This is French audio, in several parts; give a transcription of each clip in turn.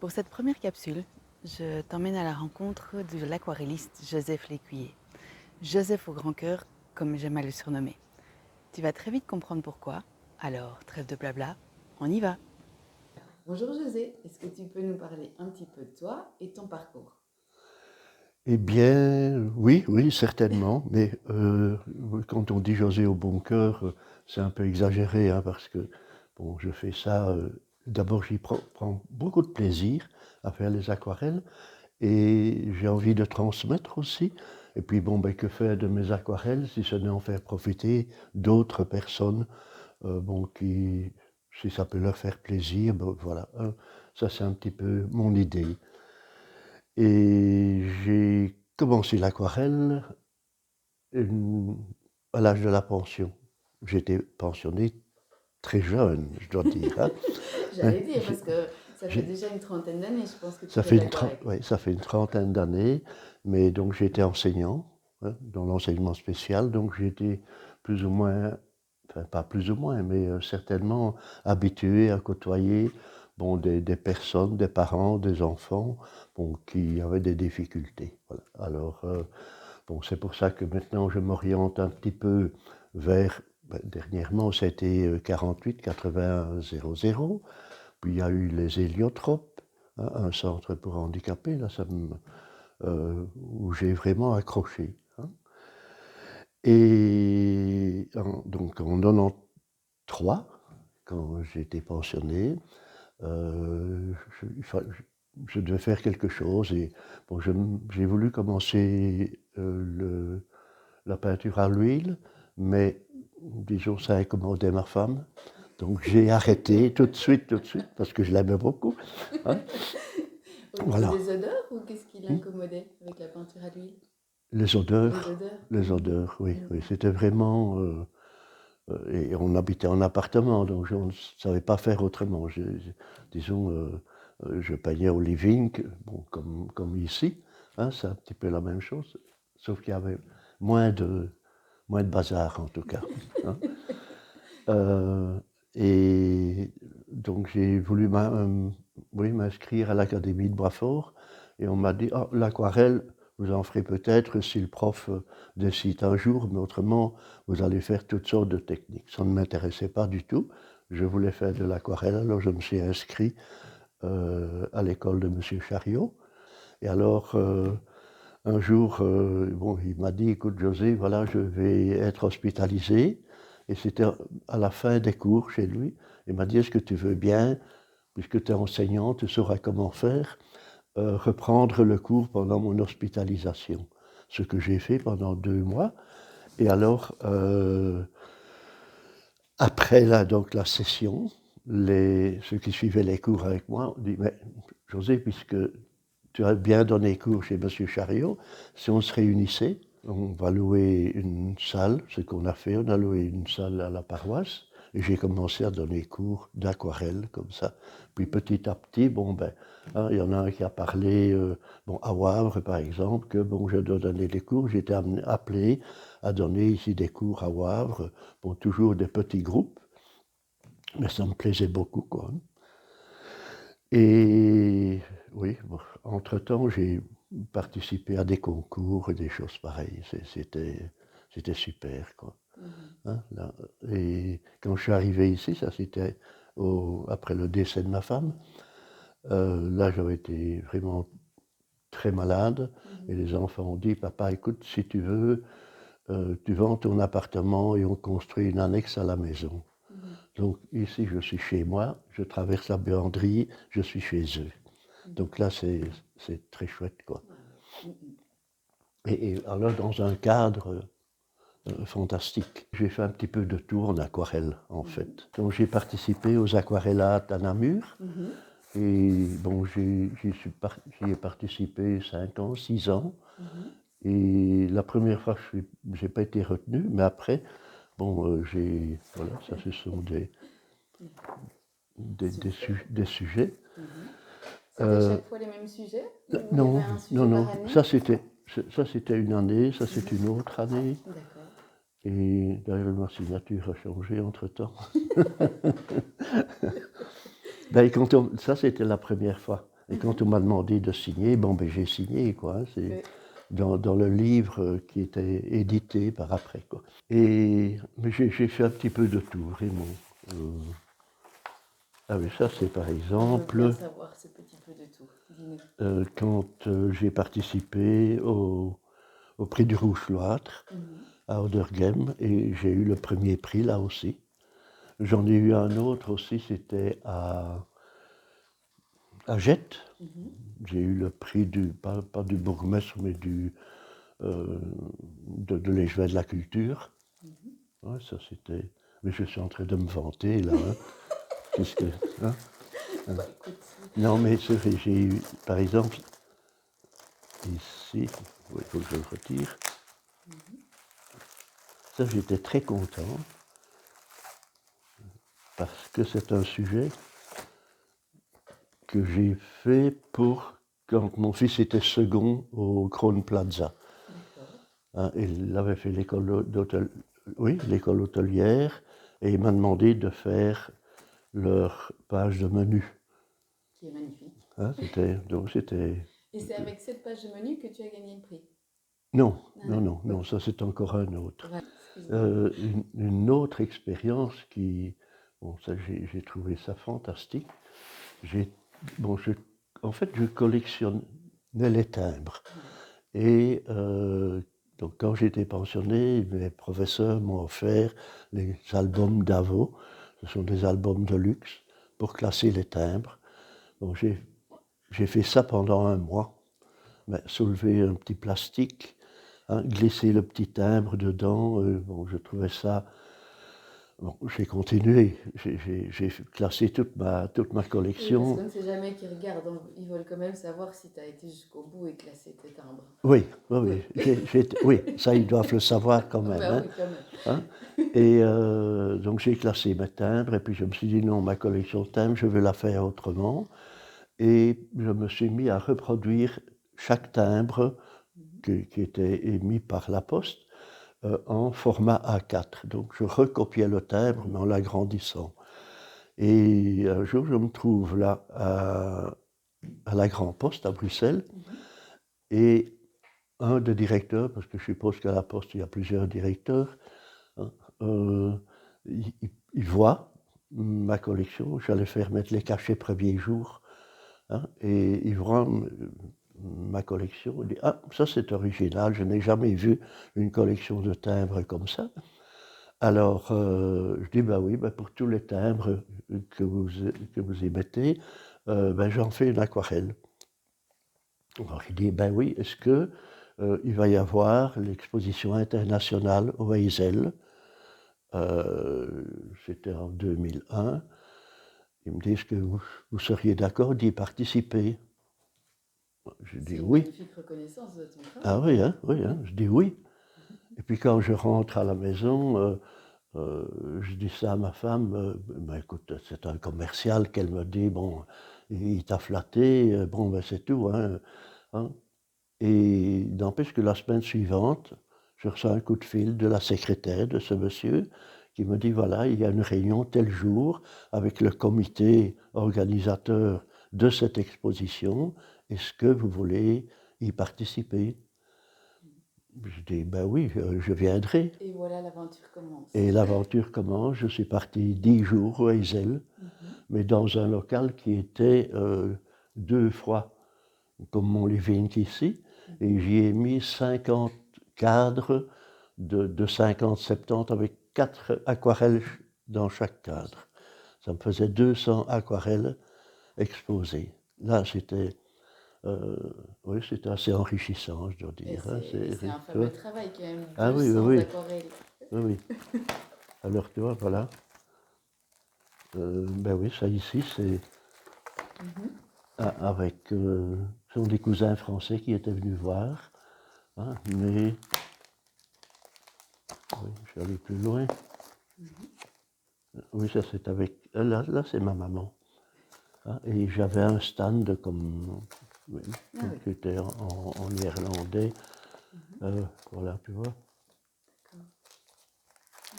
Pour cette première capsule, je t'emmène à la rencontre de l'aquarelliste Joseph Lécuyer. Joseph au grand cœur, comme j'aime à le surnommer. Tu vas très vite comprendre pourquoi. Alors, trêve de blabla, on y va. Bonjour José, est-ce que tu peux nous parler un petit peu de toi et de ton parcours? Eh bien, oui, oui, certainement. Mais quand on dit José au bon cœur, c'est un peu exagéré, hein, parce que bon, je fais ça. D'abord, prends beaucoup de plaisir à faire les aquarelles et j'ai envie de transmettre aussi. Et puis, bon, ben, que faire de mes aquarelles si ce n'est en faire profiter d'autres personnes, bon, si ça peut leur faire plaisir, ben, voilà. Ça, c'est un petit peu mon idée. Et j'ai commencé l'aquarelle euh, à l'âge de la pension. J'étais pensionné très jeune, je dois dire, hein. Hein, J'allais dire, parce que ça fait j'ai- déjà une trentaine d'années, je pense que tu ça fais de fait l'aquarelle. ouais, ça fait une trentaine d'années, mais donc j'étais enseignant, hein, dans l'enseignement spécial, donc j'étais plus ou moins, enfin pas plus ou moins, mais certainement habitué à côtoyer, bon, des personnes, des parents, des enfants, bon, qui avaient des difficultés. Voilà. Alors, bon, c'est pour ça que maintenant je m'oriente un petit peu vers, ben, dernièrement c'était 48 80 00, puis il y a eu les héliotropes, hein, un centre pour handicapés, là, où j'ai vraiment accroché, hein. Et donc en 93, quand j'étais pensionné, je devais faire quelque chose et bon, j'ai voulu commencer la peinture à l'huile, mais disons, ça incommodait ma femme. Donc j'ai arrêté tout de suite, parce que je l'aimais beaucoup, hein. Au niveau Voilà. des odeurs, ou qu'est-ce qui Hmm. l'incommodait avec la peinture à l'huile? Les Les odeurs, odeurs. les Mhm. odeurs, oui, Mhm. oui. C'était vraiment. Et on habitait en appartement, donc je ne savais pas faire autrement. Disons, je peignais au living, bon, comme ici, hein, c'est un petit peu la même chose, sauf qu'il y avait moins de, moins de bazar en tout cas, hein. Euh, et donc j'ai voulu oui, m'inscrire à l'Académie de Brafort et on m'a dit, ah, l'aquarelle, vous en ferez peut-être si le prof décide un jour, mais autrement, vous allez faire toutes sortes de techniques. Ça ne m'intéressait pas du tout. Je voulais faire de l'aquarelle, alors je me suis inscrit à l'école de Monsieur Chariot. Et alors, un jour, bon, il m'a dit, écoute José, voilà, je vais être hospitalisé. Et c'était à la fin des cours chez lui. Il m'a dit, est-ce que tu veux bien, puisque tu es enseignant, tu sauras comment faire, reprendre le cours pendant mon hospitalisation. Ce que j'ai fait pendant 2 mois. Et alors, après donc, la session, ceux qui suivaient les cours avec moi ont dit, mais José, puisque tu as bien donné cours chez Monsieur Chariot, si on se réunissait, on va louer une salle, ce qu'on a fait, on a loué une salle à la paroisse, et j'ai commencé à donner cours d'aquarelle, comme ça. Puis petit à petit, bon ben, hein, il y en a un qui a parlé, bon, à Wavre par exemple, que bon, je dois donner des cours, j'étais appelé à donner ici des cours à Wavre, bon, toujours des petits groupes, mais ça me plaisait beaucoup, quoi. Et oui, bon, entre-temps, j'ai participé à des concours et des choses pareilles. C'était super, quoi. Mhm. Hein, là. Et quand je suis arrivé ici, ça c'était après le décès de ma femme, là j'avais été vraiment très malade et Mhm. les enfants ont dit, papa, écoute, si tu veux, tu vends ton appartement et on construit une annexe à la maison. Mhm. Donc ici, je suis chez moi, je traverse la buanderie, je suis chez eux. Mhm. Donc là, c'est très chouette, quoi. Ouais. Mhm. Et alors, dans un cadre fantastique. J'ai fait un petit peu de tout en aquarelle, en Mhm. fait. Donc j'ai participé aux aquarellates à Namur. Mhm. Et bon, j'y ai participé 5 ans, 6 ans. Mhm. Et la première fois, je n'ai pas été retenu, mais après, bon, voilà, ça ce sont Super. des sujets. Mhm. C'était Euh, chaque fois les mêmes sujets, ou il y avait non, un non, sujet par non, année? ça c'était une année, ça c'est Mhm. une autre année. D'accord. Et d'ailleurs, ma signature a changé entre-temps. Ben, ça c'était la première fois. Et quand on m'a demandé de signer, bon, ben, j'ai signé, quoi. Hein, c'est Oui. dans le livre qui était édité par après, quoi. Mais j'ai fait un petit peu de tout, vraiment. Euh, ah oui, ça, c'est par On veut bien exemple savoir ce petit peu de tout. Dis-nous. quand j'ai participé au prix du Rouge-Cloître à Oderghem, et j'ai eu le premier prix là aussi. J'en ai eu un autre aussi, c'était à Jette. J'ai eu le prix pas du bourgmestre, mais de l'échevin de la culture. Ouais, ça c'était. Mais je suis en train de me vanter là. Hein, puisque, hein, hein. Bah écoute. Non, mais c'est vrai, j'ai eu, par exemple, ici, il faut que je le retire. Ça, j'étais très content parce que c'est un sujet que j'ai fait pour quand mon fils était second au Kron Plaza. D'accord. Hein, il avait fait l'école hôtelière, et il m'a demandé de faire leur page de menu. Qui est magnifique. Hein, c'était. Et c'est avec cette page de menu que tu as gagné le prix. Non, Ah non, non, non, non, ok. ça c'est encore un autre. Ouais, excuse-moi. Une autre expérience bon, ça j'ai trouvé ça fantastique. J'ai, bon, en fait, je collectionnais les timbres. Ouais. Et donc, quand j'étais pensionné, mes professeurs m'ont offert les albums d'Avo. Ce sont des albums de luxe pour classer les timbres. Donc, j'ai fait ça pendant un mois. Mais soulever un petit plastique, hein, glisser le petit timbre dedans. Bon, je trouvais ça. Bon, j'ai continué. J'ai classé toute ma Oui, parce collection. qu'on ne sait jamais qui regardent. Ils veulent quand même savoir si tu as été jusqu'au bout et classé tes timbres. Oui, oui, Oui. oui. Oui, ça, ils doivent le savoir quand même. Bah Hein, oui, quand même. hein. Et donc, j'ai classé mes timbres, et puis je me suis dit, non, ma collection de timbres, je vais la faire autrement. Et je me suis mis à reproduire chaque timbre qui était émis par la poste en format A4. Donc, je recopiais le timbre, mais en l'agrandissant. Et un jour, je me trouve là à la Grand Poste à Bruxelles, et un des directeurs, parce que je suppose qu'à la Poste, il y a plusieurs directeurs, hein, il voit ma collection. J'allais faire mettre les cachets premier jour, hein, et il voit ma collection. Il dit, ah, ça c'est original, je n'ai jamais vu une collection de timbres comme ça. Alors, je dis, ben oui, ben pour tous les timbres que vous émettez, ben j'en fais une aquarelle. Alors, il dit, ben oui, est-ce que il va y avoir l'exposition internationale au Heysel? C'était en 2001. Ils me disent que vous seriez d'accord d'y participer. Je C'est dis une oui. magnifique reconnaissance de ton Ah travail. oui, hein, oui, hein, je dis oui. Et puis quand je rentre à la maison, je dis ça à ma femme, ben écoute, c'est un commercial qu'elle me dit, bon, il t'a flatté, bon, ben c'est tout. Hein. Et n'empêche que la semaine suivante, je reçois un coup de fil de la secrétaire de ce monsieur qui me dit, voilà, il y a une réunion tel jour avec le comité organisateur de cette exposition, est-ce que vous voulez y participer? Je dis, ben oui, je viendrai. Et voilà, l'aventure commence. Et l'aventure commence, je suis parti 10 jours au Heysel, mais dans un local qui était 2 fois comme mon living ici, et j'y ai mis 50 cadres de 50-70 avec 4 aquarelles dans chaque cadre. Ça me faisait 200 aquarelles exposées. Là, oui, c'était assez enrichissant, je dois Et dire. Hein, c'est un tu vois. fameux travail quand même, Ah oui, oui, 200 oui, aquarelles. oui, oui. Alors, tu vois, voilà. Ben oui, ça ici, c'est avec ce sont des cousins français qui étaient venus voir. Hein, mais oui, je suis allé plus loin. Oui, ça c'est avec. Là c'est ma maman. Hein, et j'avais un stand comme. Oui, Ah oui. qui était en néerlandais. Voilà, tu vois. Ah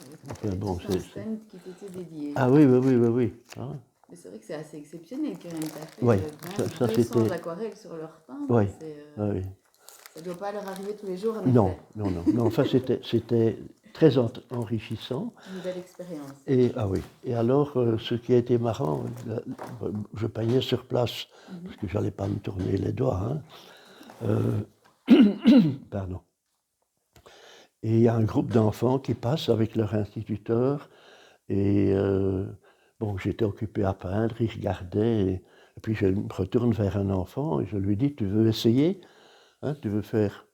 oui, donc tu Enfin avais bon, tout un stand qui t'était dédié. Ah oui, oui, oui, oui, oui. Hein, Mais c'est vrai que c'est assez exceptionnel que tu as fait Oui, ça 200 c'était. aquarelles sur leur timbre. Oui, oui. Ça ne doit pas leur arriver tous les jours, en Non, effet. non, non, non. Enfin, c'était très enrichissant. Une belle expérience. Et, ah oui. Et alors, ce qui a été marrant, je peignais sur place, parce que j'allais pas me tourner les doigts, hein. Pardon. Et il y a un groupe d'enfants qui passe avec leur instituteur. Et bon, j'étais occupé à peindre, il regardait. Et puis je me retourne vers un enfant et je lui dis, tu veux essayer, hein, tu veux faire.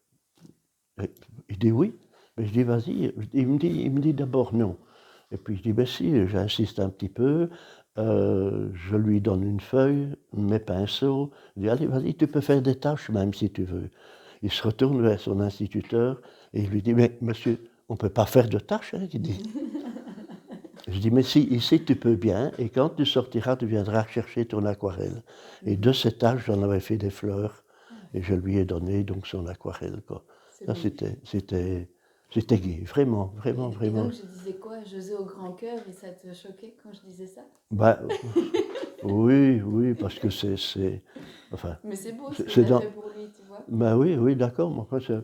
Et il dit oui. Mais je dis, vas-y. Il me dit d'abord non. Et puis je dis, ben si, j'insiste un petit peu. Je lui donne une feuille, mes pinceaux. Je dis, allez, vas-y, tu peux faire des tâches même si tu veux. Il se retourne vers son instituteur et il lui dit, mais monsieur, on ne peut pas faire de tâches, hein, il dit. Je dis, mais si, ici tu peux bien, et quand tu sortiras, tu viendras chercher ton aquarelle. Et de cet âge, j'en avais fait des fleurs, et je lui ai donné donc son aquarelle, quoi. C'est Ça, beau. c'était gai, vraiment, vraiment, Et vraiment. donc, je disais quoi? José au grand cœur, et ça te choquait quand je disais ça? Bah, oui, oui, parce que enfin, Mais c'est beau ce que c'est tu as dans, fait pour lui, tu vois. bah oui, oui, d'accord, mais enfin, je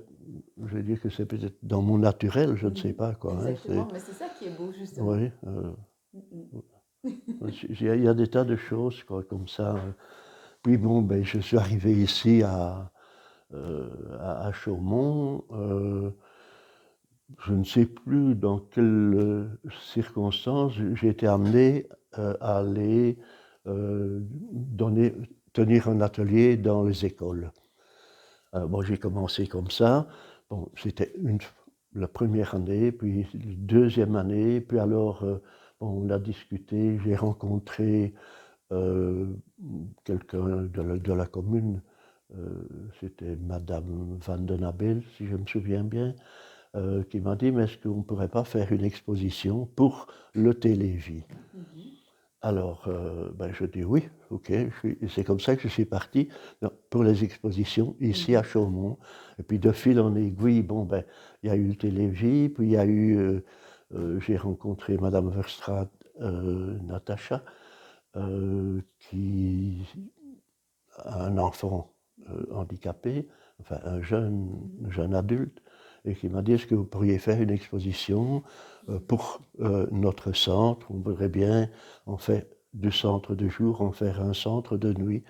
veux dire que c'est peut-être dans mon naturel, je ne sais pas, quoi, hein, Exactement, mais c'est ça qui est beau, justement. oui, Mhm. il y a des tas de choses, quoi, comme ça. Puis bon, ben, je suis arrivé ici à Chaumont. Je ne sais plus dans quelles circonstances j'ai été amené à aller tenir un atelier dans les écoles. Bon, j'ai commencé comme ça. Bon, c'était la première année, puis la deuxième année, puis alors bon, on a discuté, j'ai rencontré euh, quelqu'un de la commune, c'était Madame Van den Abel, si je me souviens bien, qui m'a dit, mais est-ce qu'on ne pourrait pas faire une exposition pour le Télévis? Alors, ben, je dis oui, ok, et c'est comme ça que je suis parti pour les expositions ici à Chaumont. Et puis de fil en aiguille, bon, ben, il y a eu le Télévis, puis il y a eu, j'ai rencontré Madame Verstraat, Natacha, qui a un enfant handicapé, enfin un jeune adulte, et qui m'a dit, est-ce que vous pourriez faire une exposition pour notre centre? On voudrait bien, on fait du centre de jour, en faire un centre de nuit.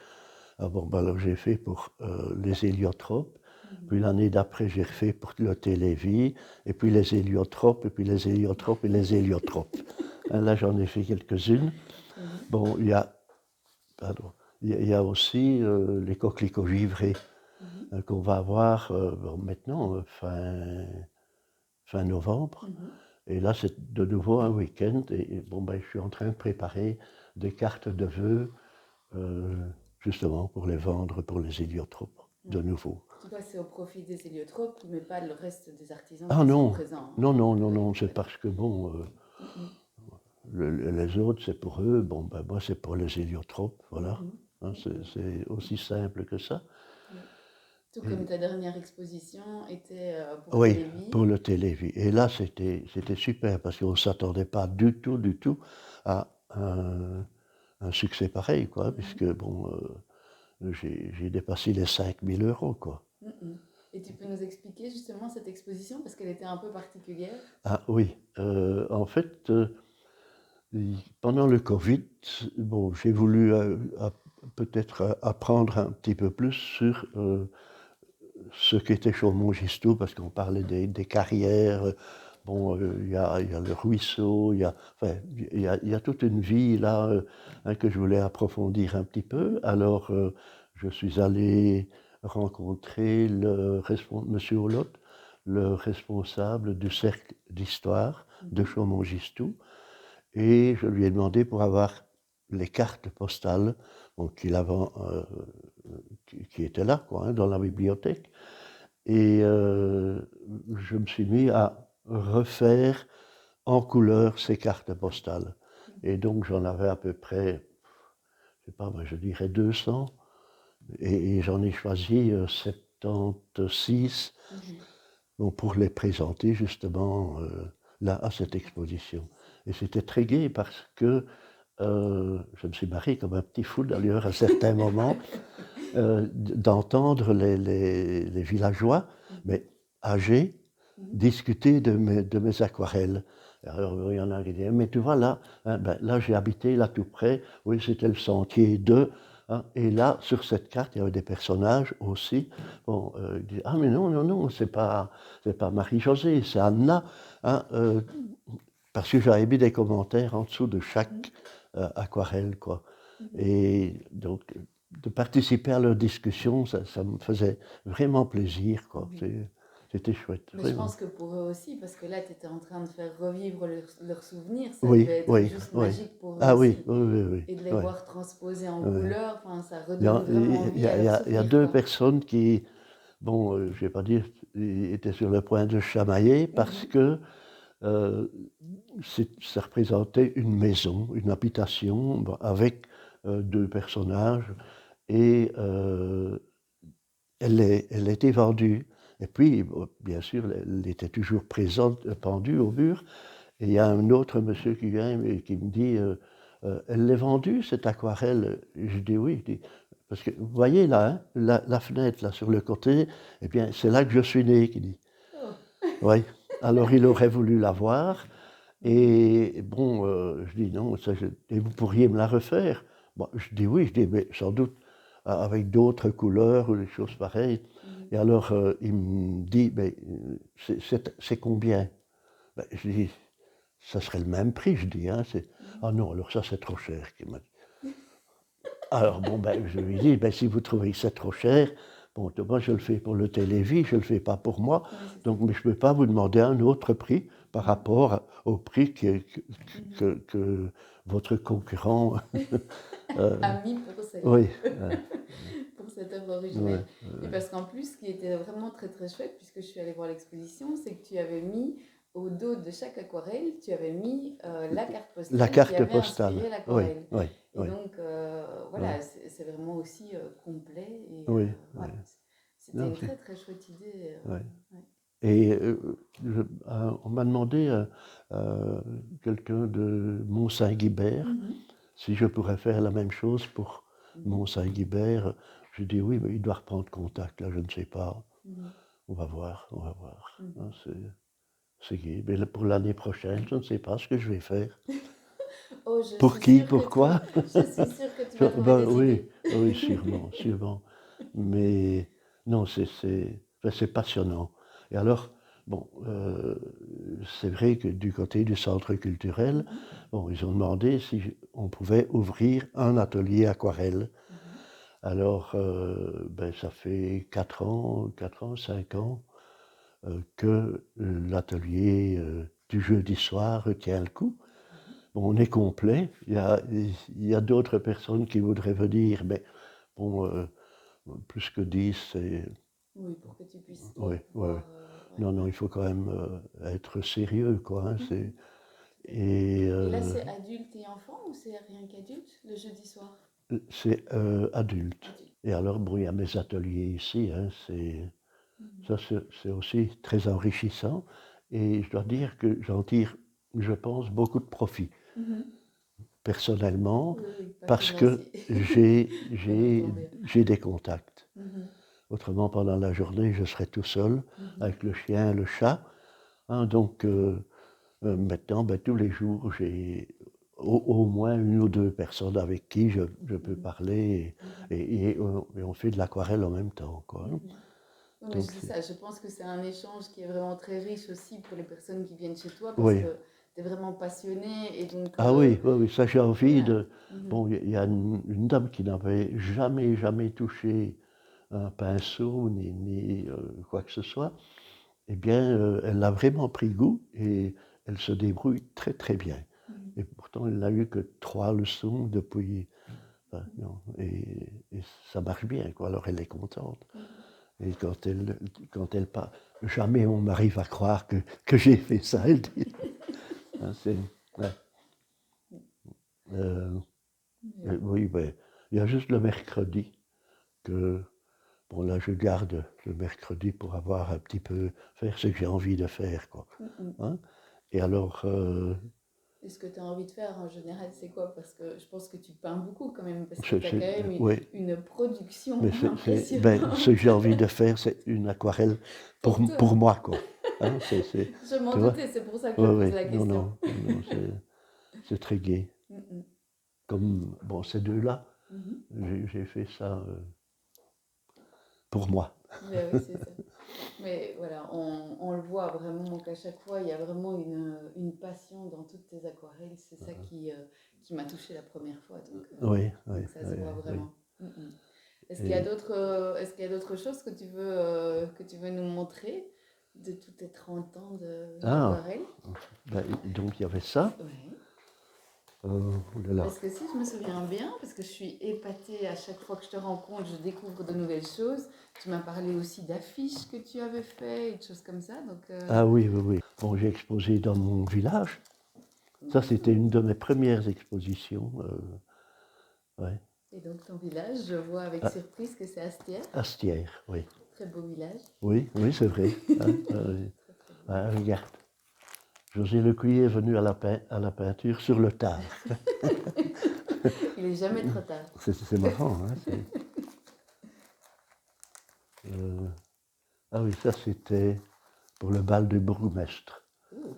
Ah bon, ben alors j'ai fait pour les héliotropes, puis l'année d'après j'ai refait pour le Télévis, et puis les héliotropes, et puis les héliotropes, et les héliotropes. Hein, là j'en ai fait quelques-unes. Bon, pardon, il y a aussi les coquelicots givrés qu'on va avoir bon, maintenant, fin novembre. Et là, c'est de nouveau un week-end. Et bon, ben, je suis en train de préparer des cartes de vœux, justement, pour les vendre pour les héliotropes, de nouveau. Toi, c'est au profit des héliotropes, mais pas le reste des artisans Ah qui sont non, présents. non, non, non, Oui, non, c'est oui. parce que, bon, les autres, c'est pour eux. Bon, ben, moi, c'est pour les héliotropes, voilà. Hein, c'est aussi simple que ça. Oui. Tout comme Et, ta dernière exposition était pour oui, Télévis. pour le Télévis. Et là, c'était super parce qu'on ne s'attendait pas du tout à un succès pareil, quoi, puisque, bon, j'ai dépassé les 5 000 €, quoi. Et tu peux nous expliquer justement cette exposition parce qu'elle était un peu particulière? Ah oui, en fait, pendant le Covid, bon, j'ai voulu peut-être apprendre un petit peu plus sur ce qu'était Chaumont-Gistoux, parce qu'on parlait des carrières. Bon, il y a le ruisseau, enfin, il y a toute une vie là hein, que je voulais approfondir un petit peu. Alors, je suis allé rencontrer Monsieur Holotte, le responsable du cercle d'histoire de Chaumont-Gistoux, et je lui ai demandé pour avoir les cartes postales bon, qui étaient là, quoi, hein, dans la bibliothèque. Et je me suis mis à refaire en couleur ces cartes postales. Et donc j'en avais à peu près, je sais pas, moi, je dirais 200. Et j'en ai choisi 76 bon, pour les présenter justement là à cette exposition. Et c'était très gai parce que je me suis marré comme un petit fou d'ailleurs à certains moments, d'entendre les villageois, mais âgés, discuter de mes aquarelles. Alors il y en a qui disent: «Mais tu vois là, hein, ben, là j'ai habité là tout près, oui c'était le sentier de», hein, et là sur cette carte il y avait des personnages aussi. Bon, ils disent: «Ah mais non, non, non, c'est pas Marie-Josée, c'est Anna», hein, parce que j'avais mis des commentaires en dessous de chaque aquarelle, quoi. Et donc, de participer à leur discussion, ça me faisait vraiment plaisir, quoi. C'était chouette, Mais je vraiment. pense que pour eux aussi, parce que là, tu étais en train de faire revivre leurs souvenirs, ça Oui, devait être oui, juste oui. magique pour eux Ah oui, aussi. oui, oui, oui, Et de les oui, voir transposés en oui. couleurs, enfin, ça Il y redonnait a, vraiment il y envie à a- il y leur a- il y a souvenir, deux quoi. personnes qui, bon, je vais pas dire, ils étaient sur le point de chamailler parce que euh, ça représentait une maison, une habitation, bon, avec deux personnages. Et elle était vendue. Et puis, bon, bien sûr, elle était toujours présente, pendue au mur. Et il y a un autre monsieur qui vient et qui me dit: Elle l'est vendue, cette aquarelle?» Et je dis: «Oui». Je dis, parce que vous voyez là, hein, la fenêtre là sur le côté, eh bien, c'est là que je suis né, qui dit. Oh. Oui. Alors il aurait voulu la voir. Et bon, je dis: «Non, ça, et vous pourriez me la refaire?» Bon, je dis: «Oui», je dis: «Mais sans doute avec d'autres couleurs ou des choses pareilles». Et alors, il me dit: «Mais c'est combien?» Ben, je dis: «Ça serait le même prix», je dis, hein, c'est. «Ah non, alors ça c'est trop cher», qu'il m'a dit. Alors bon, ben, je lui dis: «Ben, si vous trouvez que c'est trop cher, bon, moi je le fais pour le Télévis, je le fais pas pour moi, Oui, c'est ça. donc mais je peux pas vous demander un autre prix par rapport au prix que votre concurrent». A mis pour Oui, pour cette œuvre originelle. ouais, Et parce qu'en plus, ce qui était vraiment très très chouette, puisque je suis allée voir l'exposition, c'est que tu avais mis au dos de chaque aquarelle, tu avais mis la carte la postale qui carte avait postale. inspiré Oui, l'aquarelle. oui, Et oui, donc, oui, voilà, c'est vraiment aussi complet. Et oui, oui. ouais, c'était Non, une très très chouette idée. ouais. Ouais. Et on m'a demandé, quelqu'un de Mont-Saint-Guibert, Mhm. si je pourrais faire la même chose pour Mhm. Mont-Saint-Guibert. Je dis: «Oui, mais il doit reprendre contact, là, je ne sais pas. Mhm. On va voir, on va voir». Hein, Mhm. c'est gai. Mais là, pour l'année prochaine, je ne sais pas ce que je vais faire. Oh, je Pour suis qui? sûre que Pourquoi? je suis sûre que tu vas trouver Ben, des oui, idées. oui, sûrement, sûrement. Mais non, enfin, c'est passionnant. Et alors, bon, c'est vrai que du côté du centre culturel, Mhm. bon, ils ont demandé si on pouvait ouvrir un atelier aquarelle. Mhm. Alors, ben, ça fait 4 ans, 5 ans, que l'atelier du jeudi soir tient le coup. Bon, on est complet. Il y a d'autres personnes qui voudraient venir, mais bon, plus que 10, c'est. Oui, pour que tu puisses toi Oui, oui, oui. pouvoir. Ouais. Non, non, il faut quand même être sérieux, quoi, hein, Mhm. et Et là, c'est adulte et enfant ou c'est rien qu'adulte le jeudi soir? c'est adulte. Adulte. Et alors, bon, il y a mes ateliers ici, hein, Mhm. ça, c'est aussi très enrichissant. Et je dois dire que j'en tire, je pense, beaucoup de profit, Mhm. personnellement, Oui, oui, pas parce que financier. j'ai, On j'ai, entend bien. j'ai des contacts. Mhm. Autrement, pendant la journée, je serai tout seul Mhm. avec le chien, le chat, hein. Donc, maintenant, ben, tous les jours, j'ai au moins une ou deux personnes avec qui je peux Mhm. parler, Mhm. et on fait de l'aquarelle en même temps, quoi, hein. Mhm. Oui, mais Donc, c'est ça, je pense que c'est un échange qui est vraiment très riche aussi pour les personnes qui viennent chez toi parce oui. que tu es vraiment passionné et donc Ah oui, oui, oui, ça j'ai envie voilà. de. Mhm. Bon, il y a une dame qui n'avait jamais, jamais touché un pinceau ni quoi que ce soit. Eh bien, elle a vraiment pris goût et elle se débrouille très, très bien. Mhm. Et pourtant, elle n'a eu que 3 leçons depuis, enfin, non, et ça marche bien, quoi. Alors elle est contente. Mhm. Et quand elle part, jamais on m'arrive à croire que j'ai fait ça, elle dit. Hein, ouais. Euh, Mais bon. oui, ben, il y a juste le mercredi que, bon, là, je garde le mercredi pour avoir un petit peu, faire ce que j'ai envie de faire, quoi. Mhm. Hein. Et alors, Et ce que tu as envie de faire en général, c'est quoi? Parce que je pense que tu peins beaucoup quand même, parce que tu as quand même Oui, une production mais ce impressionnante que j'ai envie de faire, c'est une aquarelle pour toi. pour moi, quoi. Hein, Je m'en tu vois? doutais, c'est pour ça que Oui, je pose oui, la non, question. non, non, non, c'est très gai. Mm, mm. Comme, bon, ces deux-là, Mhm. j'ai fait ça pour moi. Ben oui, c'est ça. Mais voilà, on le voit vraiment qu'à chaque fois, il y a vraiment une passion dans toutes tes aquarelles. C'est ça qui m'a touchée la première fois. Oui, oui, Donc ça se oui, voit oui. vraiment. Mm, mm. Et, Est-ce qu'il y a d'autres choses que tu veux nous montrer de tous tes 30 ans ah, d'aquarelle? ben, donc il y avait ça. Ouais. Oh là là. Parce que si je me souviens bien, parce que je suis épatée à chaque fois que je te rencontre, je découvre de nouvelles choses. Tu m'as parlé aussi d'affiches que tu avais fait et de choses comme ça. Donc, Ah oui, oui, oui. Bon, j'ai exposé dans mon village. Ça, c'était une de mes premières expositions. Ouais. et donc ton village, je vois avec À surprise que c'est Astière. Astière, oui. Très beau village. Oui, oui, c'est vrai. Hein, Très très beau. ah, regarde, José Lecuyer est venu à la peinture sur le tard. Il est jamais trop tard. C'est marrant, hein, euh, ah oui, ça c'était pour le bal du bourgmestre, Ouh.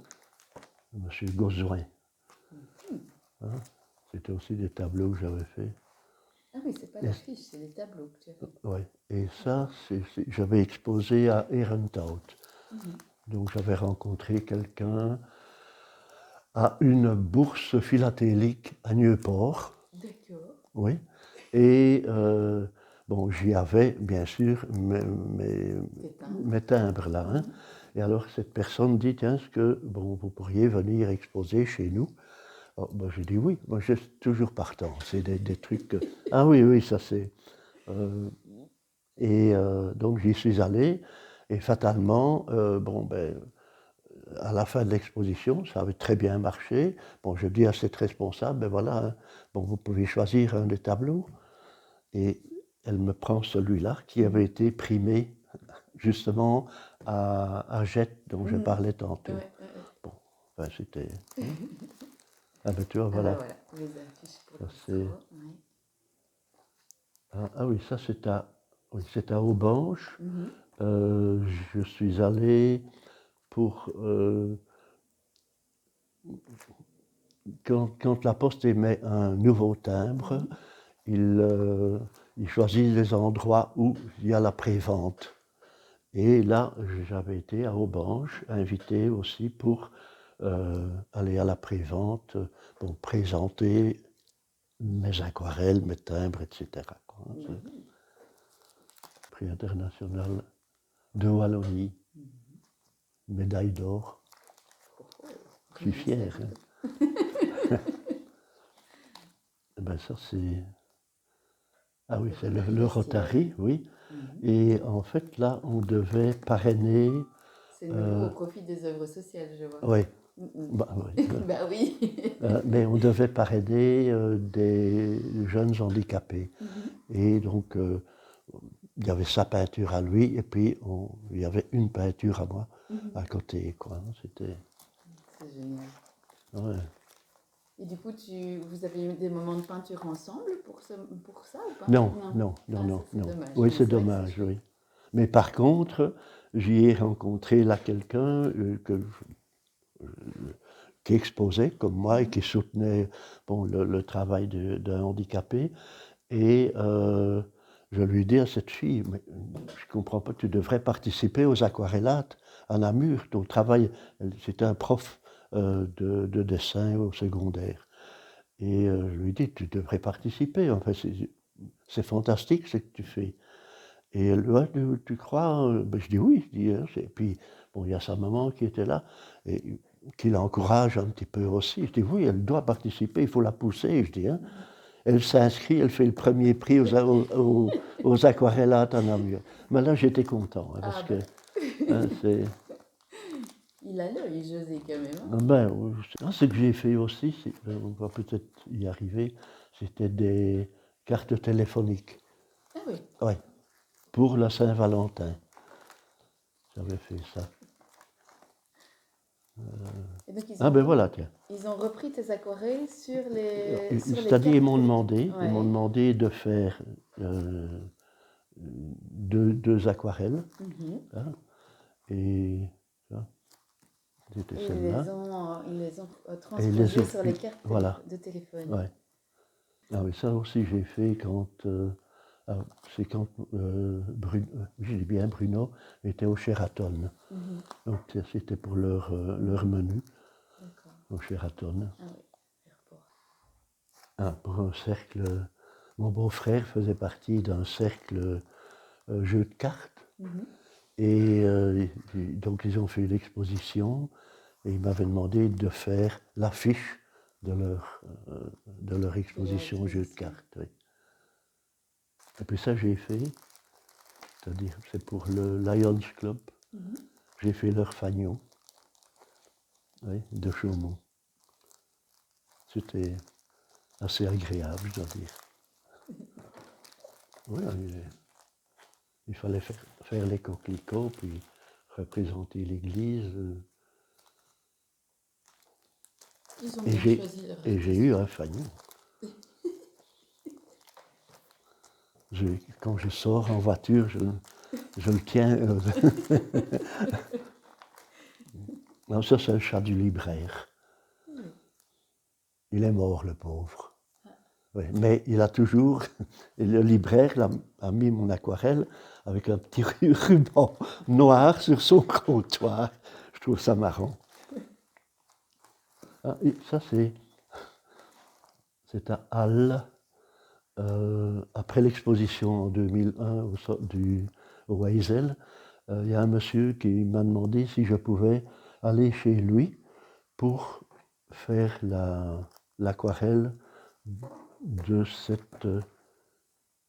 Monsieur Gauzoin. Mhm. Hein. C'était aussi des tableaux que j'avais fait. Ah oui, c'est pas Et, l'affiche, c'est les tableaux que tu as fait. ouais. Et ça, j'avais exposé à Herenthout. Mhm. Donc j'avais rencontré quelqu'un à une bourse philatélique à Nieuport. D'accord. Oui. Et bon, j'y avais bien sûr Tes timbres. mes timbres là. Hein. Mhm. Et alors cette personne dit, tiens, est-ce que bon, vous pourriez venir exposer chez nous? Alors, ben, j'ai dit oui, moi je suis toujours partant. C'est des trucs. Ah oui, oui, ça c'est. euh, et donc j'y suis allé. Et fatalement, bon, ben, à la fin de l'exposition, ça avait très bien marché. Bon, je dis à cette responsable, ben voilà, hein, bon, vous pouvez choisir un des tableaux. Et elle me prend celui-là qui avait Mhm. été primé justement à Jette, dont je Mhm. parlais tantôt. Ouais, ouais, ouais. Bon, ben, c'était. Hein. Ah ben tu vois, Ah bah voilà. voilà, les affiches pour Ça, le c'est, bistrot. Ouais. ah, ah oui, ça oui, c'est à Aubange. Mhm. Euh, je suis allé pour quand la Poste émet un nouveau timbre, Mhm. ils, euh, ils choisissent les endroits où il y a la prévente. Et là, j'avais été à Aubange, invité aussi pour aller à la prévente, pour présenter mes aquarelles, mes timbres, etc. Quoi. Bah C'est le oui. prix international de Wallonie, Mhm. médaille d'or. Oh, oh. Je suis fier. Hein. Félicitations. Eh ben ça, c'est. Ah oui, Le c'est Rotary le d'Astière. Rotary, oui. Mhm. Et en fait, là, on devait parrainer. C'est nouveau Euh, au profit des œuvres sociales, je vois. oui, Mhm. bah, oui. Bah oui. Mais on devait parrainer des jeunes handicapés. Mhm. Et donc, il y avait sa peinture à lui, et puis il y avait une peinture à moi Mhm. à côté. Quoi. C'était. C'est génial. Ouais. Et du coup, vous avez eu des moments de peinture ensemble pour ça ou pas? Non, Non. non, non, Ah, ça non, c'est non. dommage. Oui, Mais c'est c'est vrai que c'est dommage, chouette. oui. Mais par contre, j'y ai rencontré là quelqu'un qui exposait comme moi et Mhm. qui soutenait bon, le travail d'un handicapé. Et je lui dis à cette fille, mais je ne comprends pas, tu devrais participer aux aquarellates à Namur. Ton travail, c'était un prof de dessin au secondaire. Et je lui dis, tu devrais participer. En fait, c'est fantastique ce que tu fais. Et elle, ouais, tu crois? Ben, je dis oui. Je dis, hein, et puis, bon, il y a sa maman qui était là, et qui l'encourage un petit peu aussi. Je dis oui, elle doit participer, il faut la pousser. Je dis, hein. Mhm. Elle s'inscrit, elle fait le premier prix aux aquarellates à Namur. Mais là, j'étais content, hein, parce Ah que bah. hein, c'est. Il a l'œil, José, quand même. Hein. Ben, ce que j'ai fait aussi, on va peut-être y arriver, c'était des cartes téléphoniques. Ah oui. Ouais, pour la Saint-Valentin. J'avais fait ça. Et donc Ah ben voilà, tiens. ils ont repris tes aquarelles sur les C'est-à-dire, cartes. ils m'ont Ouais. demandé de faire deux aquarelles, Mhm. hein, et ça, c'était Et celle-là. ils les ont Et les transposées sur les cartes voilà, de téléphone. ouais. Ah oui, ça aussi j'ai fait ah, c'est quand je dis bien Bruno était au Sheraton. Mhm. Donc c'était pour leur menu D'accord. au Sheraton. Ah oui, aéroport. Ah, pour un cercle. Mon beau-frère faisait partie d'un cercle jeu de cartes. Mhm. Et donc ils ont fait l'exposition et ils m'avaient demandé de faire l'affiche de leur exposition jeu de cartes. Oui. Et puis ça j'ai fait, c'est-à-dire c'est pour le Lions Club, Mhm. j'ai fait leur fanion, oui, de Chaumont. C'était assez agréable, je dois dire. Oui, il fallait faire les coquelicots, puis représenter l'église. Ils ont Et bien choisi leur j'ai eu intention. un fanion. Quand je sors en voiture, je le tiens. Non, ça c'est le chat du libraire. Oui. Il est mort, le pauvre. Oui, mais il a toujours, le libraire a mis mon aquarelle avec un petit ruban noir sur son comptoir. Je trouve ça marrant. Ah, et ça c'est à Halle, après l'exposition en 2001 au Heysel. Il y a un monsieur qui m'a demandé si je pouvais aller chez lui pour faire l'aquarelle de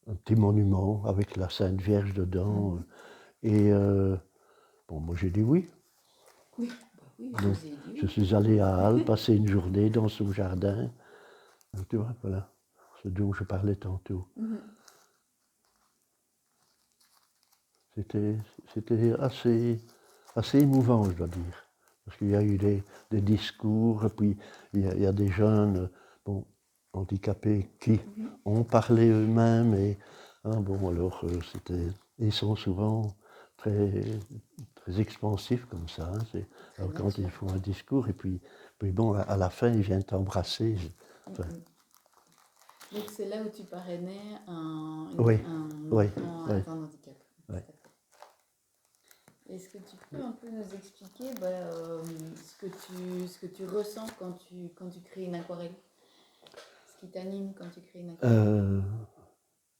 un petit monument avec la Sainte Vierge dedans. Et bon, moi j'ai dit oui. Oui, bah oui, Donc, vous avez dit je oui. suis allé à Halle passer une journée dans son jardin. Tu vois, voilà, ce dont je parlais tantôt. Mhm. C'était assez émouvant, je dois dire. Parce qu'il y a eu des discours, et puis il y a des jeunes bon, handicapés qui ont parlé eux-mêmes. Et, hein, bon, alors, ils sont souvent très, très expansifs comme ça. Hein, Très alors, quand ils naturel. font un discours, et puis bon, à la fin, ils viennent t'embrasser. Enfin, Donc c'est là où tu parrainais oui, un oui, enfant oui, atteint de handicap. oui. Est-ce que tu peux un peu nous expliquer ce que tu ressens quand tu crées une aquarelle? Ce qui t'anime quand tu crées une aquarelle?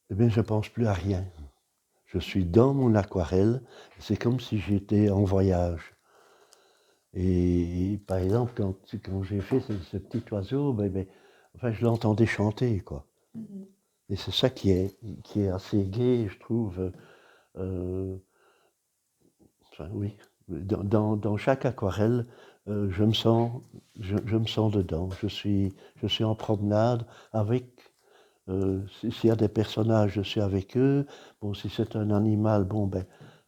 Eh bien, je ne pense plus à rien. Je suis dans mon aquarelle, c'est comme si j'étais en voyage. Et par exemple, quand j'ai fait ce petit oiseau, enfin, je l'entendais chanter, quoi. Mhm. Et c'est ça qui est assez gai, je trouve. Euh, enfin, oui, dans chaque aquarelle, je me sens dedans. Je suis en promenade avec. S'il y a des personnages, je suis avec eux. Bon, si c'est un animal, bon,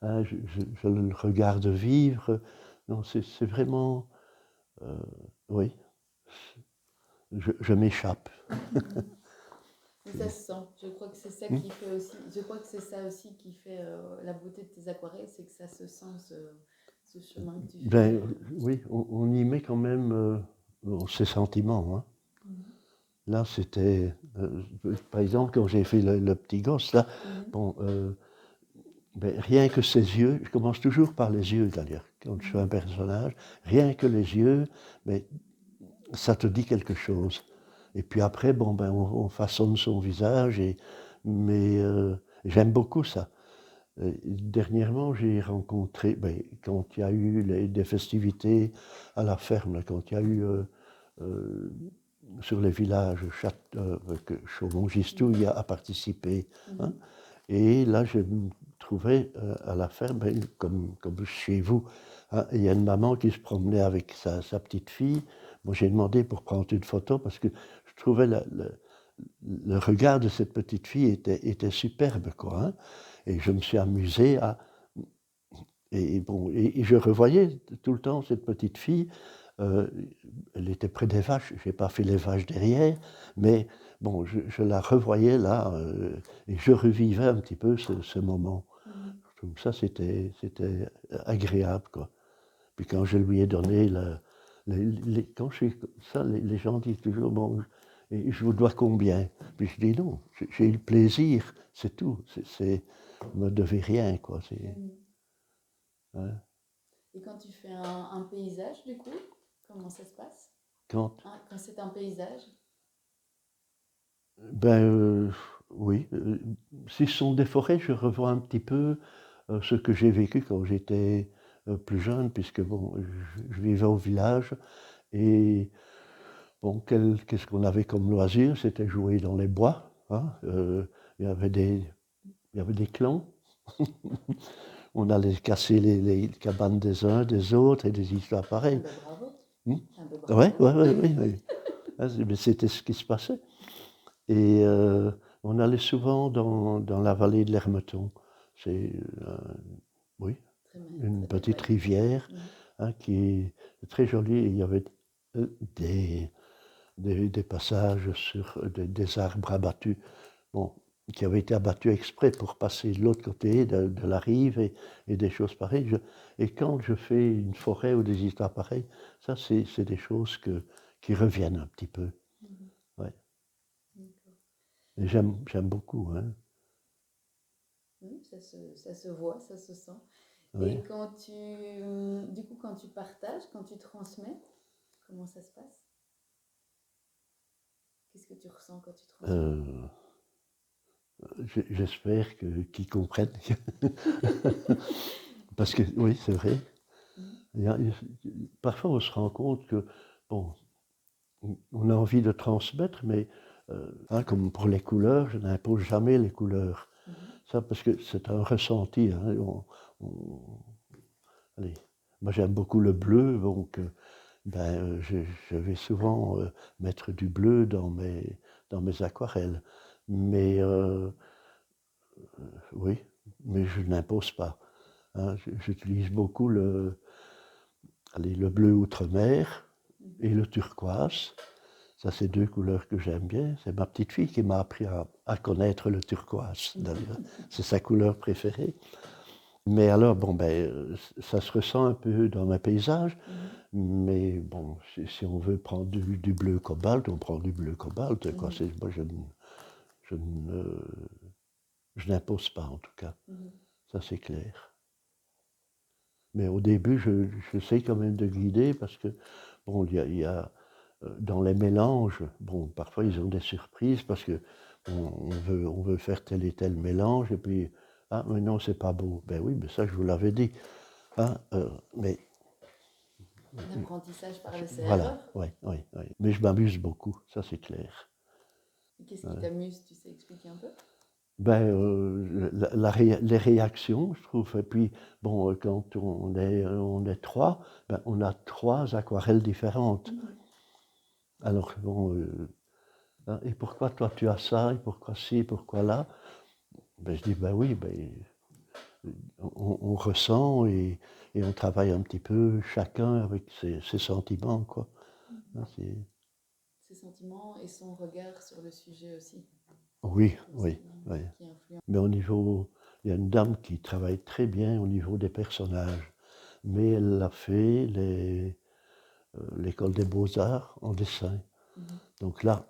hein, je le regarde vivre. Non, c'est vraiment, euh, oui, je m'échappe. Mais ça se sent. Je crois que c'est ça Hmm. qui fait aussi. Je crois que c'est ça aussi qui fait la beauté de tes aquarelles, c'est que ça se sent ce chemin que tu fais. Oui, on y met quand même ses sentiments. Hein. Mhm. Là, c'était, par exemple, quand j'ai fait le petit gosse, là, Mhm. bon, rien que ses yeux, je commence toujours par les yeux d'ailleurs, quand je fais un personnage, rien que les yeux, mais ça te dit quelque chose. Et puis après, bon, on façonne son visage, mais j'aime beaucoup ça. Dernièrement, j'ai rencontré, quand il y a eu des festivités à la ferme, là, quand il y a eu euh, sur les villages que Chaumont-Gistoux a participé. Hein. Mhm. Et là, je me trouvais à la ferme, comme chez vous. Hein. Il y a une maman qui se promenait avec sa petite fille. Moi, j'ai demandé pour prendre une photo parce que je trouvais le regard de cette petite fille était superbe, quoi. Hein. Et je me suis amusé à. Et je revoyais tout le temps cette petite fille euh, elle était près des vaches, je n'ai pas fait les vaches derrière, mais bon, je la revoyais là, et je revivais un petit peu ce moment. Donc ça, c'était agréable, quoi. Puis quand je lui ai donné quand je suis comme ça, les gens disent toujours, bon, et je vous dois combien? Puis je dis non, j'ai eu le plaisir, c'est tout. Vous ne me devez rien, quoi. Hein. Et quand tu fais un paysage, du coup, comment ça se passe? Quand, Quand c'est un paysage? ben oui, si ce sont des forêts, je revois un petit peu ce que j'ai vécu quand j'étais plus jeune, puisque bon, je vivais au village et bon, qu'est-ce qu'on avait comme loisir? C'était jouer dans les bois. Hein, il y avait il y avait des clans. On allait casser les cabanes des uns, des autres et des histoires Ah pareilles. ben bravo. Hmm. Ah ben Ouais, bravo. ouais, ouais, ouais, ouais. Ah, mais c'était ce qui se passait. Et on allait souvent dans la vallée de l'Hermeton. C'est, oui, une Très belle petite vallée. rivière hein, qui est très jolie. Et il y avait des, des passages sur des arbres abattus, bon, qui avaient été abattus exprès pour passer de l'autre côté de la rive et des choses pareilles. Et quand je fais une forêt ou des histoires pareilles, ça, c'est des choses qui reviennent un petit peu. Ouais. D'accord. Et j'aime beaucoup. Hein. Ça se voit, ça se sent. Ouais. Et du coup, quand tu partages, quand tu transmets, comment ça se passe? Qu'est-ce que tu ressens quand tu transmets? Euh, J'espère qu'ils comprennent. Parce que oui, c'est vrai. Il y a- Parfois, on se rend compte que, bon, on a envie de transmettre, mais hein, comme pour les couleurs, je n'impose jamais les couleurs. Ça, parce que c'est un ressenti. Hein, allez, moi, j'aime beaucoup le bleu, donc ben, je vais souvent mettre du bleu dans mes aquarelles. Mais oui, mais je n'impose pas. Hein. J'utilise beaucoup le bleu outre-mer et le turquoise. Ça, c'est deux couleurs que j'aime bien. C'est ma petite fille qui m'a appris à connaître le turquoise, d'ailleurs. C'est sa couleur préférée. Mais alors, bon, ben, ça se ressent un peu dans mes paysages. Mais bon, si on veut prendre du bleu cobalt, on prend du bleu cobalt. Quoi. Moi, je ne, je n'impose pas, en tout cas. Ça, c'est clair. Mais au début, j'essaie quand même de guider parce que, bon, il y a dans les mélanges, bon, parfois ils ont des surprises parce que on veut faire tel et tel mélange et puis, ah, mais non, c'est pas beau. Ben oui, mais ça, je vous l'avais dit. Hein, mais L'apprentissage par voilà, l'essai-erreur. oui, oui, oui. Mais je m'amuse beaucoup, ça c'est clair. Qu'est-ce qui Ouais. t'amuse, tu sais expliquer un peu? Ben, les réactions, je trouve. Et puis, bon, quand on est trois, ben, on a trois aquarelles différentes. Alors, bon, hein, et pourquoi toi tu as ça, et pourquoi ci, et pourquoi là? Ben, je dis, ben oui, ben, on ressent et on travaille un petit peu chacun avec ses sentiments, quoi. Hein, Ses sentiments et son regard sur le sujet aussi. oui, Je pense oui, oui. qui influence. Mais au niveau, il y a une dame qui travaille très bien au niveau des personnages, mais elle a fait l'école des beaux-arts en dessin. Donc là,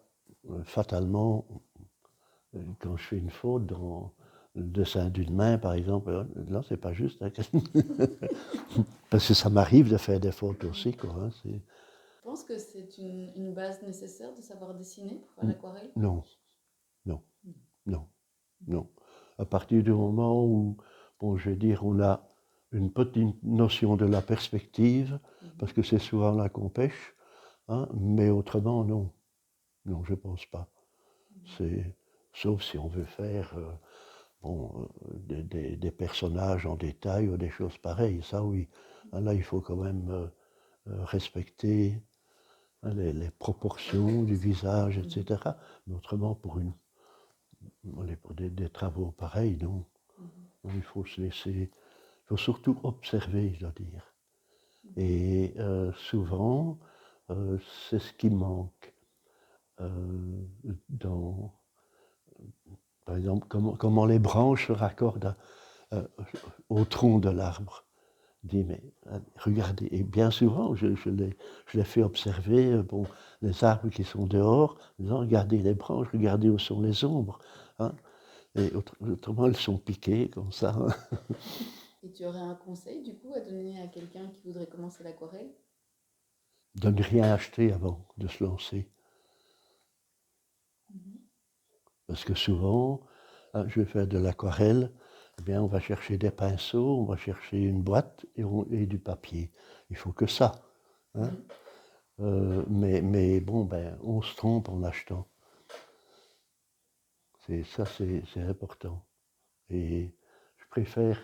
fatalement, quand je fais une faute dans le dessin d'une main, par exemple, là, c'est pas juste. Hein. Parce que ça m'arrive de faire des fautes aussi, quoi. Hein, Je pense que c'est une base nécessaire de savoir dessiner pour faire l'aquarelle. non, non, non, non. À partir du moment où, bon, je vais dire, on a une petite notion de la perspective, parce que c'est souvent là qu'on pêche, hein, mais autrement, non. Non, je pense pas. C'est, sauf si on veut faire bon, des personnages en détail ou des choses pareilles, ça oui. Là, il faut quand même respecter hein, les proportions du visage, etc. Mais autrement, pour des travaux pareils, non. Non, il faut se laisser, il faut surtout observer, je dois dire. Et souvent, c'est ce qui manque euh, dans, par exemple, comment les branches se raccordent euh, au tronc de l'arbre. Je dis, mais regardez, et bien souvent, je les fais observer, bon, les arbres qui sont dehors, en disant, regardez les branches, regardez où sont les ombres. Hein, et autrement, elles sont piquées comme ça. Hein. Et tu aurais un conseil du coup à donner à quelqu'un qui voudrait commencer l'aquarelle? De ne rien acheter avant de se lancer. Mhm. Parce que souvent, hein, je vais faire de l'aquarelle, eh bien, on va chercher des pinceaux, on va chercher une boîte et du papier. Il faut que ça. Hein. Mhm. Mais bon, ben, on se trompe en achetant. C'est important. Et je préfère,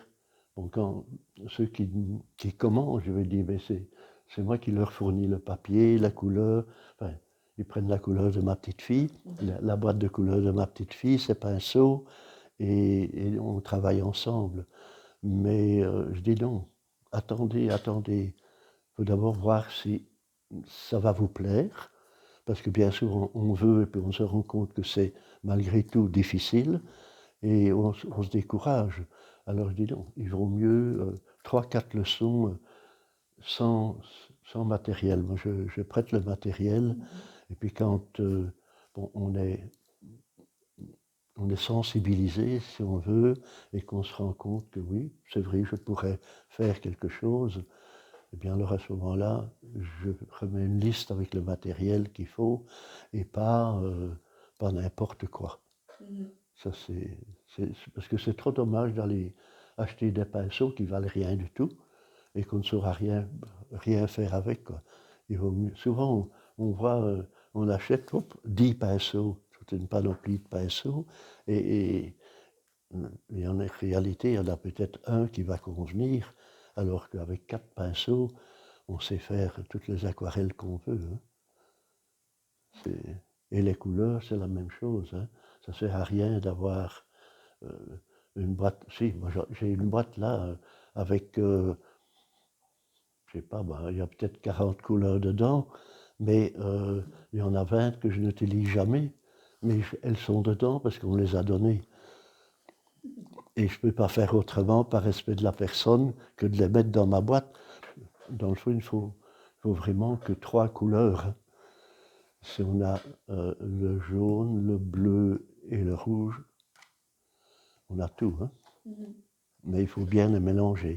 bon, quand ceux qui commandent, je vais dire, mais c'est moi qui leur fournis le papier, la couleur. Enfin, ils prennent la couleur de ma petite fille, la boîte de couleur de ma petite fille, ses pinceaux, et on travaille ensemble. Mais je dis non, attendez. Il faut d'abord voir si ça va vous plaire, parce que bien sûr on veut et puis on se rend compte que c'est malgré tout difficile et on se décourage. Alors je dis non, il vaut mieux 3-4 leçons sans, sans matériel. Moi je prête le matériel et puis quand bon, on est sensibilisé, si on veut, et qu'on se rend compte que oui, c'est vrai, je pourrais faire quelque chose, eh bien alors à ce moment-là, je remets une liste avec le matériel qu'il faut et pas n'importe quoi. Mhm. Ça, parce que c'est trop dommage d'aller acheter des pinceaux qui valent rien du tout et qu'on ne saura rien faire avec, quoi. Il vaut mieux, souvent, on voit, on achète 10 pinceaux, toute une panoplie de pinceaux, et, et en réalité, il y en a peut-être un qui va convenir, alors qu'avec 4 pinceaux, on sait faire toutes les aquarelles qu'on veut. Hein. Et les couleurs, c'est la même chose. Hein. Ça ne sert à rien d'avoir une boîte. Si, moi j'ai une boîte là avec, je sais pas, bah, il y a peut-être 40 couleurs dedans, mais il y en a 20 que je n'utilise jamais. Mais elles sont dedans parce qu'on les a données. Et je ne peux pas faire autrement par respect de la personne que de les mettre dans ma boîte. Dans le fond, il faut vraiment que 3 couleurs. Hein. Si on a le jaune, le bleu et le rouge, on a tout. Hein. Mhm. Mais il faut bien les mélanger.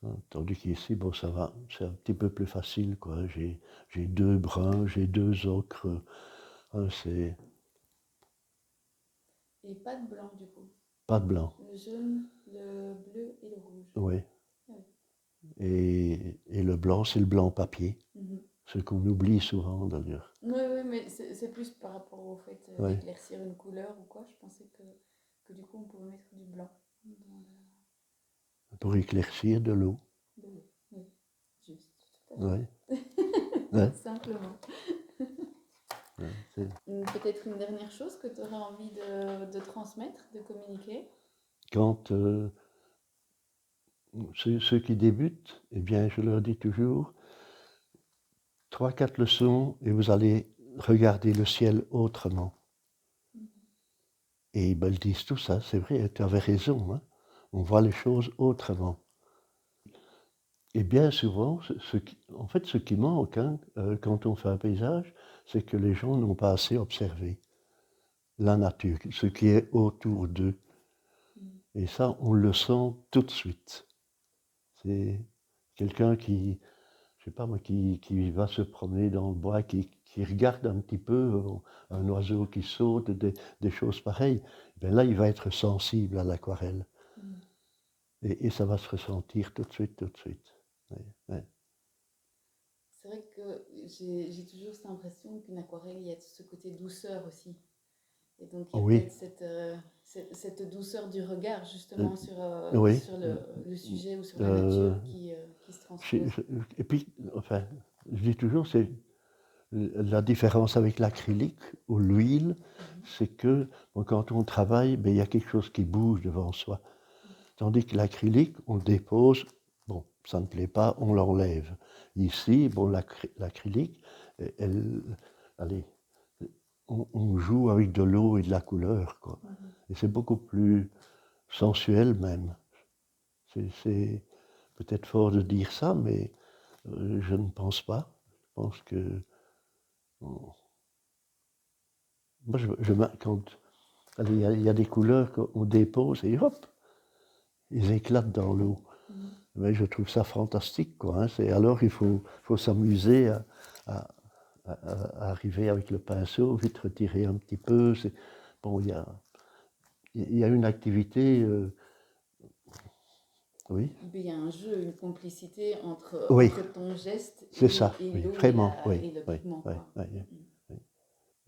Hein. Tandis qu'ici, bon, ça va, c'est un petit peu plus facile. Quoi. J'ai 2 bruns, j'ai 2 ocres. Hein, c'est Et pas de blanc du coup. pas de blanc. Le jaune, le bleu et le rouge. Oui. Ah oui. Et le blanc, c'est le blanc papier. Mhm. Ce qu'on oublie souvent d'ailleurs. Oui, oui, mais c'est plus par rapport au fait Oui. d'éclaircir une couleur ou quoi. Je pensais que du coup on pouvait mettre du blanc dans Pour éclaircir de l'eau. de l'eau. Oui, juste, tout à Oui. fait. Ouais. Simplement. Ouais, c'est- Peut-être une dernière chose que tu aurais envie de transmettre, de communiquer. Quand ceux qui débutent, eh bien, je leur dis toujours, 3-4 leçons et vous allez regarder le ciel autrement. Et ils me le disent tout ça, c'est vrai, tu avais raison, hein. On voit les choses autrement. Et bien souvent, en fait, ce qui manque hein, quand on fait un paysage, c'est que les gens n'ont pas assez observé la nature, ce qui est autour d'eux. Mm. Et ça, on le sent tout de suite. C'est quelqu'un qui, je sais pas moi, qui va se promener dans le bois, qui regarde un petit peu un oiseau qui saute, des choses pareilles, ben là, il va être sensible à l'aquarelle. Mm. Et ça va se ressentir tout de suite, tout de suite. Ouais, ouais. C'est vrai que j'ai toujours cette impression qu'une aquarelle, il y a ce côté douceur aussi. Et donc, il y a Oui, peut-être cette douceur du regard, euh, justement, oui. sur le sujet ou sur la Euh, nature qui se transpose. et puis, enfin, je dis toujours, c'est la différence avec l'acrylique ou l'huile, Mhm. c'est que bon, quand on travaille, ben, il y a quelque chose qui bouge devant soi. Tandis que l'acrylique, on le dépose, bon, ça ne plaît pas, on l'enlève. Ici, bon, l'acrylique, allez, on joue avec de l'eau et de la couleur, quoi. Et c'est beaucoup plus sensuel même. C'est peut-être fort de dire ça, mais je ne pense pas. Je pense que... Moi, quand allez, il y a des couleurs qu'on dépose et hop, ils éclatent dans l'eau. Mais je trouve ça fantastique, quoi. Hein. Alors il faut s'amuser à, à arriver avec le pinceau, vite retirer un petit peu. Bon, il y a une activité, oui. Il y a un jeu, une complicité Oui, entre ton geste c'est ça, et oui, l'eau vraiment, oui, et le oui, pigment, oui, quoi. oui, oui.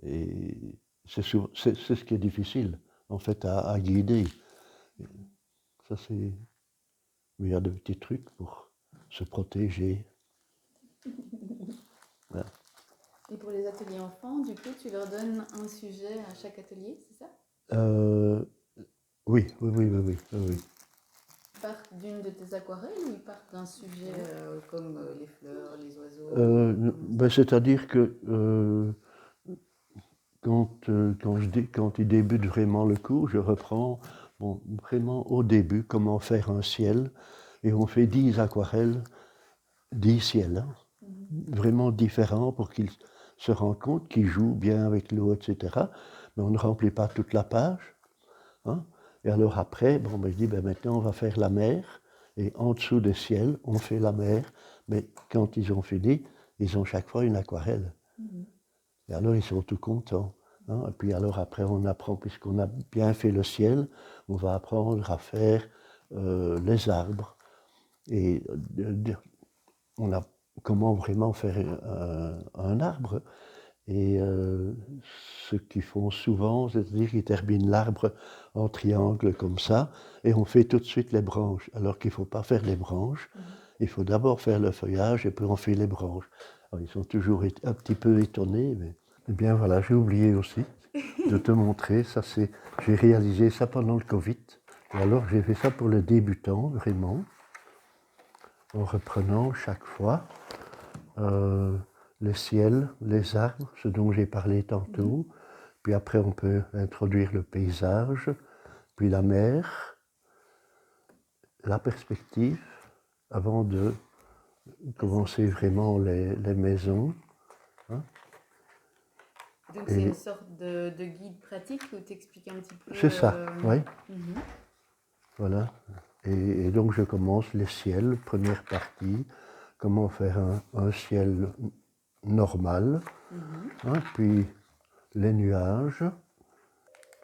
Et c'est ce qui est difficile, en fait, à guider. Ça, c'est... Mais il y a de petits trucs pour se protéger. Voilà. Et pour les ateliers enfants, du coup, tu leur donnes un sujet à chaque atelier, c'est ça? Euh, oui, oui, oui, oui, oui, oui, oui. Ils partent d'une de tes aquarelles ou ils partent d'un sujet comme les fleurs, les oiseaux? Ben, c'est-à-dire que quand il débute vraiment le cours, je reprends bon, vraiment au début comment faire un ciel, et on fait 10 aquarelles, 10 ciels, hein, vraiment différents pour qu'ils se rendent compte qu'ils jouent bien avec l'eau, etc. Mais on ne remplit pas toute la page. Hein. Et alors après, bon, ben, je dis, ben, maintenant on va faire la mer, et en dessous des ciels, on fait la mer. Mais quand ils ont fini, ils ont chaque fois une aquarelle. Et alors ils sont tout contents. Hein. Et puis alors après on apprend, puisqu'on a bien fait le ciel, on va apprendre à faire les arbres. Et on a comment vraiment faire un arbre. Et ce qu'ils font souvent, c'est-à-dire qu'ils terminent l'arbre en triangle comme ça, et on fait tout de suite les branches. Alors qu'il ne faut pas faire les branches, il faut d'abord faire le feuillage et puis on fait les branches. Alors, ils sont toujours un petit peu étonnés, mais... Eh bien voilà, j'ai oublié aussi de te montrer, j'ai réalisé ça pendant le Covid, et alors j'ai fait ça pour les débutants, vraiment, en reprenant chaque fois le ciel, les arbres, ce dont j'ai parlé tantôt, puis après on peut introduire le paysage, puis la mer, la perspective, avant de commencer vraiment les maisons. Hein. Donc c'est une sorte de guide pratique où tu expliques un petit peu... C'est ça, oui. Voilà. Et donc je commence les ciels, première partie, comment faire un ciel normal, hein, puis les nuages,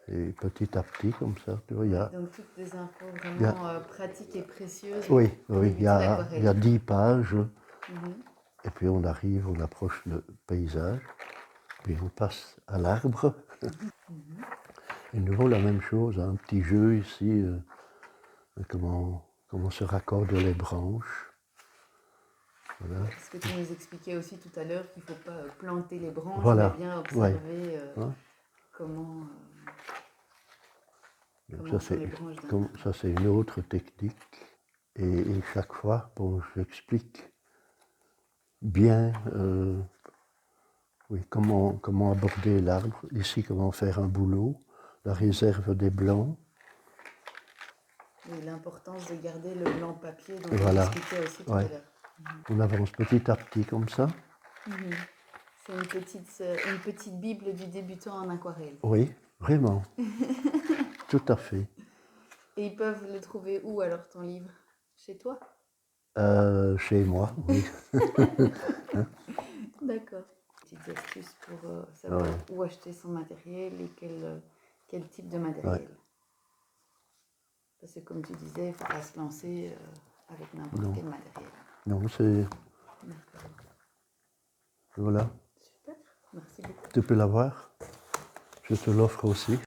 et petit à petit comme ça, tu vois, il y a... Donc toutes des infos vraiment pratiques et précieuses Oui, pour oui, débuter l'aquarelle. il y a 10 pages, et puis on arrive, on approche le paysage, puis on passe à l'arbre. Et nouveau la même chose, un petit jeu ici, comment se raccordent les branches. Voilà. Ce que tu nous expliquais aussi tout à l'heure, qu'il ne faut pas planter les branches, Voilà. mais bien observer Donc comment sont les branches d'un arbre. ça c'est une autre technique. Et chaque fois, bon, j'explique bien oui, comment aborder l'arbre. Ici, comment faire un bouleau, la réserve des blancs. Et l'importance de garder le blanc papier dont Voilà. tu expliquais aussi tout à l'heure. On avance petit à petit comme ça. C'est une petite bible du débutant en aquarelle. Oui, vraiment. Tout à fait. Et ils peuvent le trouver où alors ton livre? Chez toi? Chez moi, oui. D'accord. Petites astuces pour savoir où acheter son matériel et quel type de matériel. Ouais. Parce que comme tu disais, il ne faut pas se lancer avec n'importe quel matériel. Non, c'est... Voilà. Super, merci beaucoup. Tu peux l'avoir. Je te l'offre aussi.